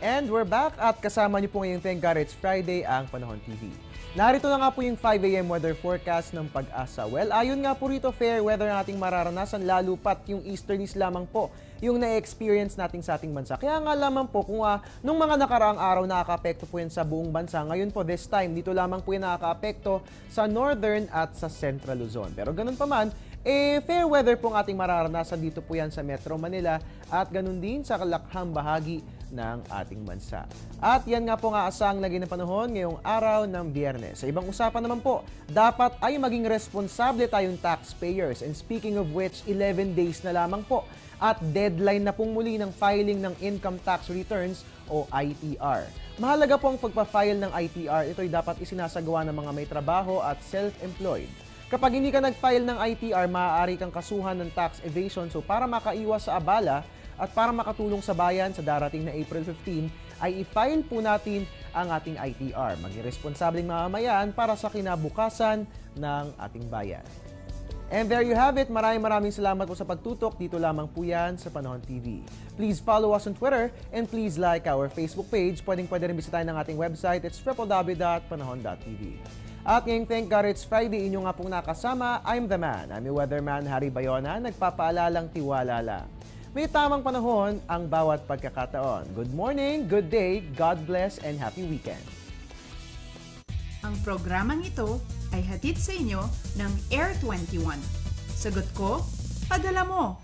And we're back at kasama niyo po ngayong Thank God It's Friday ang Panahon TV. Narito na nga po yung 5 AM weather forecast ng Pag-asa. Well, ayon nga po rito, fair weather nating mararanasan, lalo pat yung easterlies lamang po yung na-experience natin sa ating bansa. Kaya nga lamang po kung nung mga nakaraang araw nakaka-apekto po yan sa buong bansa, ngayon po this time dito lamang po yan nakaka-apekto sa northern at sa central Luzon. Pero ganun pa man, fair weather po ang ating mararanasan dito po yan sa Metro Manila at ganun din sa kalakhang bahagi ng ating bansa. At yan nga po nga asang lagi ng panahon ngayong araw ng Biyernes. Sa ibang usapan naman po, dapat ay maging responsable tayong taxpayers. And speaking of which, 11 days na lamang po at deadline na pong muli ng filing ng Income Tax Returns o ITR. Mahalaga po ang pagpa-file ng ITR. Ito'y dapat isinasagawa ng mga may trabaho at self-employed. Kapag hindi ka nag-file ng ITR, maaari kang kasuhan ng tax evasion. So para makaiwas sa abala at para makatulong sa bayan sa darating na April 15, ay i-file po natin ang ating ITR. Maging responsableng mamamayan para sa kinabukasan ng ating bayan. And there you have it. Maraming salamat po sa pagtutok. Dito lamang po yan sa Panahon TV. Please follow us on Twitter and please like our Facebook page. Pwede rin bisitahin ng ating website. It's www.panahon.tv. At ngayong Thank God It's Friday, inyo nga pong nakasama, I'm the man. I'm your weatherman, Harry Bayona, nagpapaalalang tiwala lang. May tamang panahon ang bawat pagkakataon. Good morning, good day, God bless, and happy weekend. Ang programang ito ay hatid sa inyo ng Air 21. Sagot ko, padala mo.